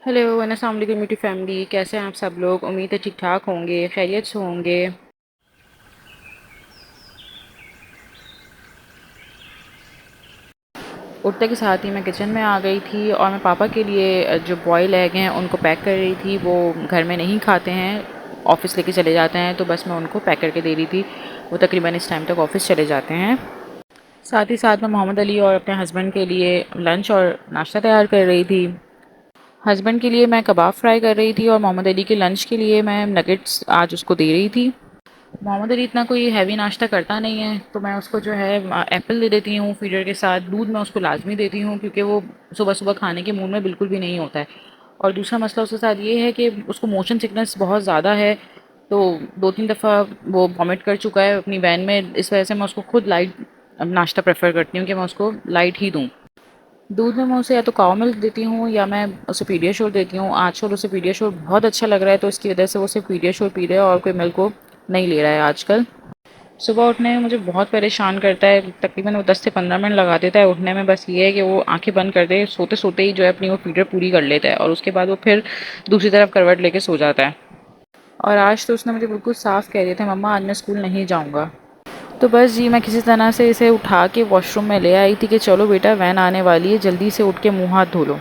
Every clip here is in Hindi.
हेलो अस्सलाम वालेकुम यूट्यूब फैमिली, कैसे हैं आप सब लोग। उम्मीद है ठीक ठाक होंगे, खैरियत से होंगे। उठते के साथ ही मैं किचन में आ गई थी और मैं पापा के लिए जो बॉयल एग हैं उनको पैक कर रही थी। वो घर में नहीं खाते हैं, ऑफ़िस लेके चले जाते हैं, तो बस मैं उनको पैक करके दे रही थी। वो तकरीबन इस टाइम तक ऑफ़िस चले जाते हैं। साथ ही साथ मैं मोहम्मद अली और अपने हस्बैंड के लिए लंच और नाश्ता तैयार कर रही थी। हस्बैंड के लिए मैं कबाब फ्राई कर रही थी और मोहम्मद अली के लंच के लिए मैं नगेट्स आज उसको दे रही थी। मोहम्मद अली इतना कोई हैवी नाश्ता करता नहीं है, तो मैं उसको जो है एप्पल दे देती हूँ फीडर के साथ। दूध मैं उसको लाजमी देती हूँ क्योंकि वो सुबह सुबह खाने के मूड में बिल्कुल भी नहीं होता है। और दूसरा मसला उसके साथ ये है कि उसको मोशन सिकनेस बहुत ज़्यादा है, तो 2-3 दफ़ा वो वॉमिट कर चुका है अपनी वैन में। इस वजह से मैं उसको खुद लाइट नाश्ता प्रेफर करती हूँ कि मैं उसको लाइट ही दूँ। दूध में मैं उसे या तो काऊ मिल्क देती हूँ या मैं उसे पीडियाश्योर देती हूँ। आजकल उसे पीडियाश्योर बहुत अच्छा लग रहा है, तो इसकी वजह से वो सिर्फ पीडियाश्योर पी रहा है और कोई मिल्क को नहीं ले रहा है आजकल। सुबह उठने में मुझे बहुत परेशान करता है, तकरीबन वो 10 से 15 मिनट लगा देता है उठने में। बस ये है कि वो आंखें बंद कर दे, सोते सोते ही जो है अपनी वो फीडर पूरी कर लेता है और उसके बाद वो फिर दूसरी तरफ करवट लेके सो जाता है। और आज तो उसने मुझे बिल्कुल साफ़ कह दिया था, मम्मा आज मैं स्कूल नहीं जाऊँगा। तो बस जी, मैं किसी तरह से इसे उठा के वॉशरूम में ले आई थी कि चलो बेटा वैन आने वाली है, जल्दी से उठ के मुँह हाथ धो लो।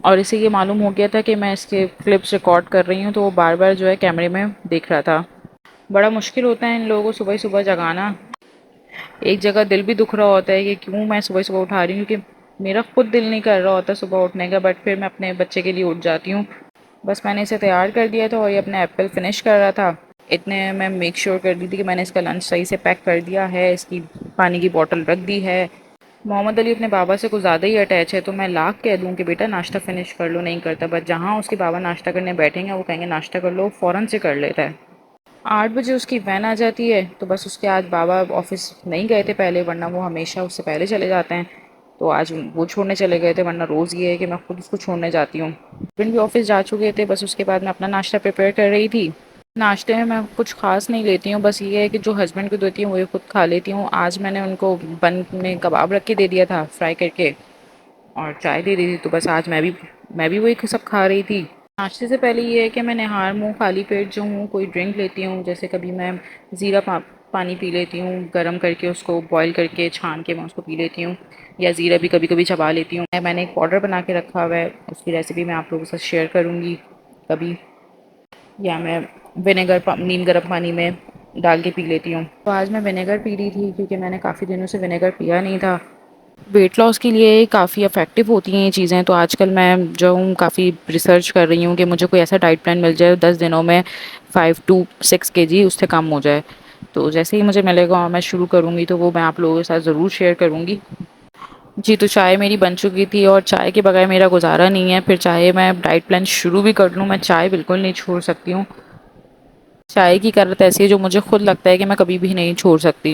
और इसे ये मालूम हो गया था कि मैं इसके क्लिप्स रिकॉर्ड कर रही हूँ, तो वो बार बार जो है कैमरे में देख रहा था। बड़ा मुश्किल होता है इन लोगों को सुबह सुबह जगाना। एक जगह दिल भी दुख रहा होता है कि क्यों मैं सुबह सुबह उठा रही हूँ, क्योंकि मेरा खुद दिल नहीं कर रहा होता सुबह उठने का, बट फिर मैं अपने बच्चे के लिए उठ जाती हूँ। बस मैंने इसे तैयार कर दिया था और ये अपना एप्पल फिनिश कर रहा था। इतने मैं मेक श्योर कर दी थी कि मैंने इसका लंच सही से पैक कर दिया है, इसकी पानी की बोतल रख दी है। मोहम्मद अली अपने बाबा से कुछ ज़्यादा ही अटैच है, तो मैं लाख कह दूँ कि बेटा नाश्ता फिनिश कर लो, नहीं करता। बट जहाँ उसके बाबा नाश्ता करने बैठेंगे वो कहेंगे नाश्ता कर लो, फ़ौरन से कर लेता है। 8 बजे उसकी वैन आ जाती है, तो बस उसके आज बाबा ऑफिस नहीं गए थे पहले, वरना वो हमेशा उससे पहले चले जाते हैं। तो आज वो छोड़ने चले गए थे, वरना रोज़ ये है कि मैं खुद उसको छोड़ने जाती हूँ। हस्बैंड भी ऑफिस जा चुके थे, बस उसके बाद मैं अपना नाश्ता प्रिपेयर कर रही थी। नाश्ते में मैं कुछ ख़ास नहीं लेती हूँ, बस ये है कि जो हस्बैंड को देती हूँ वही खुद खा लेती हूँ। आज मैंने उनको बन में कबाब रख के दे दिया था फ्राई करके, और चाय दे दी थी, तो बस आज मैं भी वही सब खा रही थी। नाश्ते से पहले ये है कि मैं नहार मुँह खाली पेट जो हूँ कोई ड्रिंक लेती हूँ। जैसे कभी मैं ज़ीरा पानी पी लेती हूँ, गरम करके उसको बॉईल करके छान के मैं उसको पी लेती हूँ, या ज़ीरा भी कभी कभी चबा लेती हूँ। मैंने एक पाउडर बना के रखा हुआ है, उसकी रेसिपी मैं आप लोगों के साथ शेयर करूँगी कभी। या मैं नीम गर्म पानी में डाल के पी लेती हूँ। तो आज मैं विनेगर पी रही थी क्योंकि मैंने काफ़ी दिनों से विनेगर पिया नहीं था। वेट लॉस के लिए काफ़ी इफ़ेक्टिव होती हैं ये चीज़ें, तो आजकल मैं जो हूँ काफ़ी रिसर्च कर रही हूँ कि मुझे कोई ऐसा डाइट प्लान मिल जाए 10 दिनों में 5 to 6 kg उससे कम हो जाए। तो जैसे ही मुझे मिलेगा और मैं शुरू करूँगी तो वो मैं आप लोगों के साथ ज़रूर शेयर करूँगी। जी, तो चाय मेरी बन चुकी थी और चाय के बगैर मेरा गुजारा नहीं है। फिर चाहे मैं डाइट प्लान शुरू भी कर लूँ, मैं चाय बिल्कुल नहीं छोड़ सकती हूँ। चाय की करत ऐसी है जो मुझे खुद लगता है कि मैं कभी भी नहीं छोड़ सकती।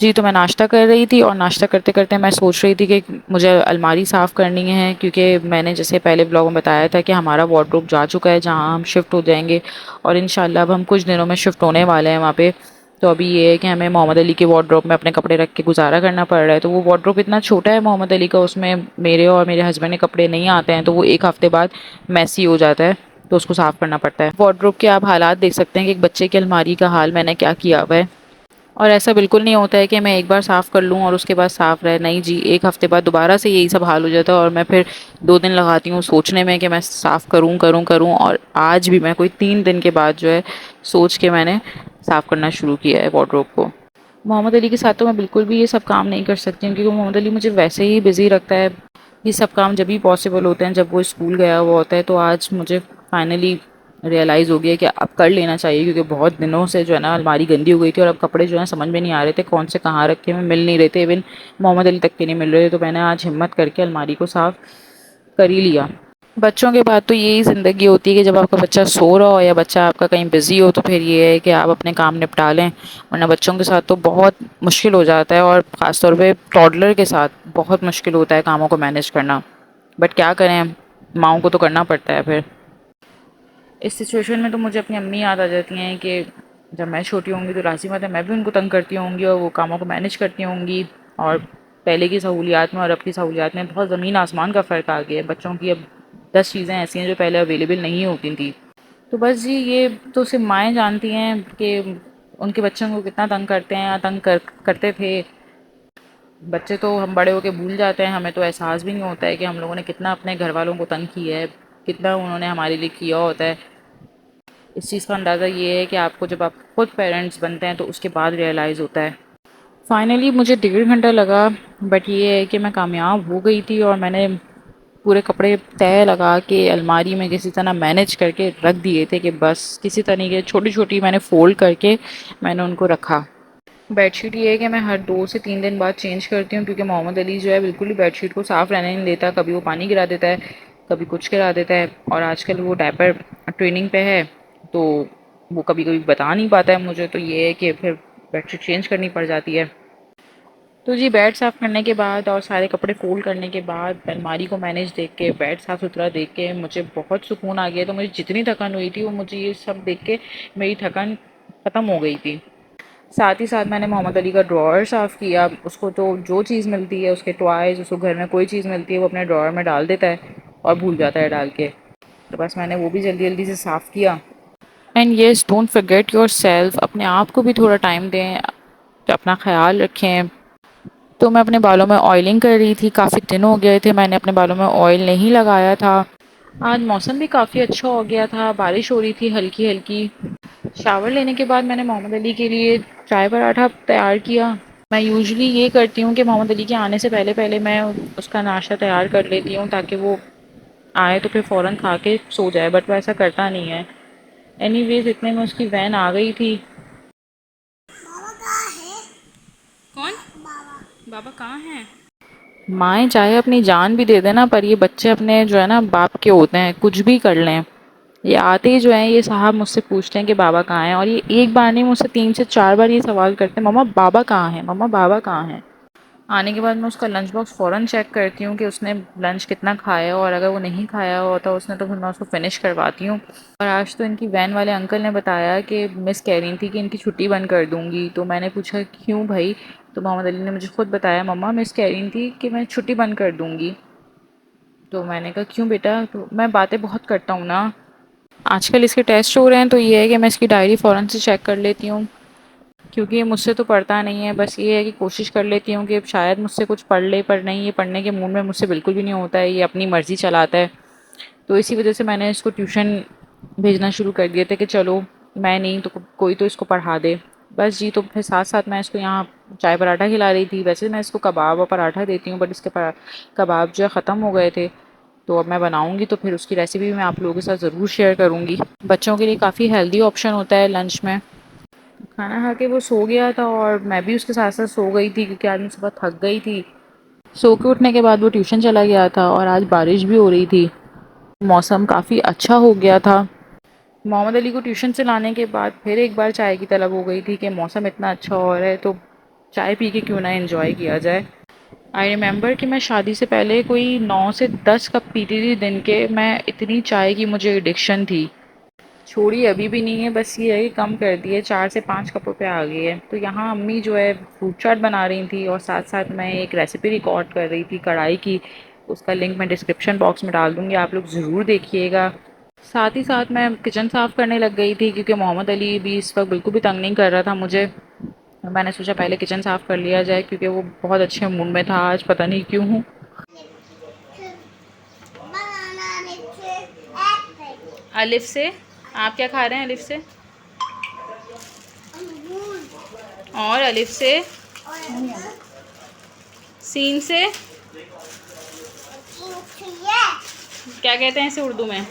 जी, तो मैं नाश्ता कर रही थी और नाश्ता करते-करते मैं सोच रही थी कि मुझे अलमारी साफ़ करनी है, क्योंकि मैंने जैसे पहले ब्लॉग में बताया था कि हमारा वार्डरोब जा चुका है जहाँ हम शिफ्ट हो जाएँगे, और इंशाल्लाह अब हम कुछ दिनों में शिफ्ट होने वाले हैं वहाँ पे। तो अभी ये है कि हमें मोहम्मद अली के वार्डरोब में अपने कपड़े रख के गुज़ारा करना पड़ रहा है। तो वो वार्डरोब इतना छोटा है मोहम्मद अली का, उसमें मेरे और मेरे हस्बैंड के कपड़े नहीं आते हैं, तो वो 1 हफ़्ते बाद मेसी हो जाता है, तो उसको साफ़ करना पड़ता है। वार्डरोब के आप हालात देख सकते हैं कि एक बच्चे की अलमारी का हाल मैंने क्या किया हुआ है। और ऐसा बिल्कुल नहीं होता है कि मैं एक बार साफ़ कर लूँ और उसके बाद साफ़ रहे, नहीं जी, 1 हफ़्ते बाद दोबारा से यही सब हाल हो जाता है और मैं फिर 2 दिन लगाती हूँ सोचने में कि मैं साफ़ करूँ करूँ करूँ, और आज भी मैं कोई 3 दिन के बाद जो है सोच के मैंने साफ़ करना शुरू किया है वार्डरोब को। मोहम्मद अली के साथ तो मैं बिल्कुल भी ये सब काम नहीं कर सकती हूँ, क्योंकि मोहम्मद अली मुझे वैसे ही बिज़ी रखता है। ये सब काम जब ही पॉसिबल होते हैं जब वो स्कूल गया हुआ होता है, तो आज मुझे फाइनली रियलाइज़ हो गया कि अब कर लेना चाहिए, क्योंकि बहुत दिनों से जो है ना अलमारी गंदी हो गई थी और अब कपड़े जो है समझ में नहीं आ रहे थे कौन से कहाँ रखे हुए, मिल नहीं रहे थे, इवन मोहम्मद अली तक के नहीं मिल रहे थे। तो मैंने आज हिम्मत करके अलमारी को साफ़ कर ही लिया। बच्चों के बाद तो यही ज़िंदगी होती है कि जब आपका बच्चा सो रहा हो या बच्चा आपका कहीं बिज़ी हो, तो फिर ये है कि आप अपने काम निपटा लें, वरना बच्चों के साथ तो बहुत मुश्किल हो जाता है, और ख़ास तौर पे टॉडलर के साथ बहुत मुश्किल होता है कामों को मैनेज करना। बट क्या करें, माँओं को तो करना पड़ता है फिर। इस सिचुएशन में तो मुझे अपनी अम्मी याद आ जाती हैं कि जब मैं छोटी होंगी तो लाज़िम बात है मैं भी उनको तंग करती होंगी और वो कामों को मैनेज करती होंगी। और पहले की सहूलियात में और अब की सहूलियात में बहुत ज़मीन आसमान का फ़र्क आ गया है। बच्चों की अब 10 चीज़ें ऐसी हैं जो पहले अवेलेबल नहीं होती थी। तो बस जी ये तो सिर्फ माएँ जानती हैं कि उनके बच्चों को कितना तंग करते हैं या करते थे। बच्चे तो हम बड़े होके भूल जाते हैं, हमें तो एहसास भी नहीं होता है कि हम लोगों ने कितना अपने घर वालों को तंग किया है, कितना उन्होंने हमारे लिए किया होता है। इस चीज़ का अंदाज़ा ये है कि आपको जब आप खुद पेरेंट्स बनते हैं तो उसके बाद रियलाइज़ होता है। फाइनली मुझे 1.5 घंटा लगा, बट ये है कि मैं कामयाब हो गई थी और मैंने पूरे कपड़े तय लगा के अलमारी में किसी तरह मैनेज करके रख दिए थे कि बस किसी तरीके छोटी-छोटी मैंने फ़ोल्ड करके मैंने उनको रखा। बेडशीट ये है कि मैं हर 2 से 3 दिन बाद चेंज करती हूँ, क्योंकि मोहम्मद अली जो है बिल्कुल ही बेडशीट को साफ़ रहने नहीं देता। कभी वो पानी गिरा देता है, कभी कुछ गिरा देता है, और आजकल वो डायपर ट्रेनिंग पे है तो वो कभी-कभी बता नहीं पाता है मुझे, तो ये है कि फिर बेडशीट चेंज करनी पड़ जाती है। तो जी बेड साफ़ करने के बाद और सारे कपड़े फ़ोल्ड करने के बाद अलमारी को मैनेज देख के, बेड साफ़ सुथरा देख के मुझे बहुत सुकून आ गया। तो मुझे जितनी थकान हुई थी वो मुझे ये सब देख के मेरी थकान ख़त्म हो गई थी। साथ ही साथ मैंने मोहम्मद अली का ड्रॉअर साफ़ किया। उसको तो जो चीज़ मिलती है, उसके टॉयज़, उसको घर में कोई चीज़ मिलती है वो अपने ड्रॉअर में डाल देता है और भूल जाता है डाल के। तो बस मैंने वो भी जल्दी जल्दी से साफ़ किया। And yes, don't forget yourself, अपने आप को भी थोड़ा टाइम दें, अपना ख्याल रखें। तो मैं अपने बालों में ऑयलिंग कर रही थी, काफ़ी दिन हो गए थे मैंने अपने बालों में ऑयल नहीं लगाया था। आज मौसम भी काफ़ी अच्छा हो गया था, बारिश हो रही थी हल्की हल्की। शावर लेने के बाद मैंने मोहम्मद अली के लिए चाय पराठा तैयार किया। मैं यूजुअली ये करती हूँ कि मोहम्मद अली के आने से पहले पहले मैं उसका नाश्ता तैयार कर लेती हूँ, ताकि वो आए तो फिर फ़ौरन खा के सो जाए, बट वो ऐसा करता नहीं है। एनीवेज इतने में उसकी वैन आ गई थी। बाबा कहाँ है? कौन? बाबा। बाबा कहाँ हैं? माएँ चाहे अपनी जान भी दे दें ना, पर ये बच्चे अपने जो है ना बाप के होते हैं, कुछ भी कर लें। ये आते ही जो है ये साहब मुझसे पूछते हैं कि बाबा कहाँ हैं, और ये एक बार नहीं मुझसे 3 से 4 बार ये सवाल करते हैं, मम्मा बाबा कहाँ हैं, मम्मा बाबा कहाँ हैं। आने के बाद मैं उसका लंच बॉक्स फ़ौरन चेक करती हूँ कि उसने लंच कितना खाया है, और अगर वो नहीं खाया होता उसने तो फिर मैं उसको फ़िनिश करवाती हूँ। और आज तो इनकी वैन वाले अंकल ने बताया कि मिस कह रही थी कि इनकी छुट्टी बंद कर दूँगी। तो मैंने पूछा क्यों भाई? तो मोहम्मद अली ने मुझे खुद बताया, मम्मा मिस कह रही थी कि मैं छुट्टी बंद कर दूँगी। तो मैंने कहा क्यों बेटा? तो मैं बातें बहुत करता हूँ ना। आजकल इसके टेस्ट हो रहे हैं, तो ये है कि मैं इसकी डायरी फ़ौरन से चेक कर लेती हूँ, क्योंकि ये मुझसे तो पढ़ता नहीं है। बस ये है कि कोशिश कर लेती हूँ कि शायद मुझसे कुछ पढ़ ले, पर नहीं, ये पढ़ने के मूड में मुझसे बिल्कुल भी नहीं होता है, ये अपनी मर्ज़ी चलाता है। तो इसी वजह से मैंने इसको ट्यूशन भेजना शुरू कर दिया था कि चलो मैं नहीं तो कोई तो इसको पढ़ा दे। बस जी, तो फिर साथ साथ मैं इसको यहाँ चाय पराठा खिला रही थी। वैसे मैं इसको कबाब और पराठा देती हूँ, बट इसके कबाब जो है ख़त्म हो गए थे, तो अब मैं बनाऊँगी तो फिर उसकी रेसिपी भी मैं आप लोगों के साथ ज़रूर शेयर करूँगी। बच्चों के लिए काफ़ी हेल्दी ऑप्शन होता है लंच में। खाना खा के वो सो गया था और मैं भी उसके साथ साथ सो गई थी, क्योंकि आज मैं सुबह थक गई थी। सो के उठने के बाद वो ट्यूशन चला गया था, और आज बारिश भी हो रही थी। मौसम काफ़ी अच्छा हो गया था। मोहम्मद अली को ट्यूशन से लाने के बाद फिर एक बार चाय की तलब हो गई थी कि मौसम इतना अच्छा हो रहा है तो चाय पी के क्यों ना एंजॉय किया जाए। आई रिमेंबर कि मैं शादी से पहले कोई 9 से 10 कप पीती थी दिन के। मैं इतनी चाय की मुझे एडिक्शन थी। छोड़ी अभी भी नहीं है, बस ये है कि कम कर दी है, 4 से 5 कपों पे आ गई है। तो यहाँ अम्मी जो है फ्रूट चाट बना रही थी, और साथ साथ मैं एक रेसिपी रिकॉर्ड कर रही थी कढ़ाई की। उसका लिंक मैं डिस्क्रिप्शन बॉक्स में डाल दूँगी, आप लोग ज़रूर देखिएगा। साथ ही साथ मैं किचन साफ़ करने लग गई थी, क्योंकि मोहम्मद अली भी इस वक्त बिल्कुल भी तंग नहीं कर रहा था मुझे। मैंने सोचा पहले किचन साफ़ कर लिया जाए, क्योंकि वो बहुत अच्छे मूड में था आज, पता नहीं क्यों। अलिफ से आप क्या खा रहे हैं? अलिफ से और अलिफ से सीन से क्या कहते हैं इसे उर्दू में?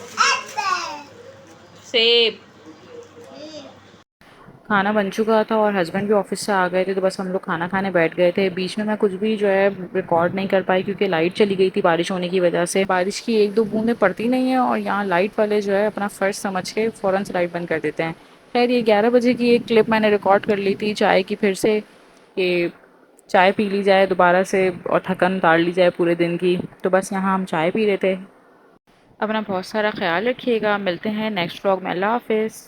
सेब। खाना बन चुका था और हस्बैंड भी ऑफिस से आ गए थे, तो बस हम लोग खाना खाने बैठ गए थे। बीच में मैं कुछ भी जो है रिकॉर्ड नहीं कर पाई, क्योंकि लाइट चली गई थी बारिश होने की वजह से। बारिश की एक दो बूंदें पड़ती नहीं है, और यहाँ लाइट वाले जो है अपना फ़र्ज समझ के फ़ौरन से लाइट बंद कर देते हैं। खैर, ये 11 बजे की एक क्लिप मैंने रिकॉर्ड कर ली थी चाय की, फिर से कि चाय पी ली जाए दोबारा से और थकन उतार ली जाए पूरे दिन की। तो बस यहाँ हम चाय पी रहे थे। अपना बहुत सारा ख्याल रखिएगा, मिलते हैं नेक्स्ट व्लॉग में। अल्लाह हाफ़िज़।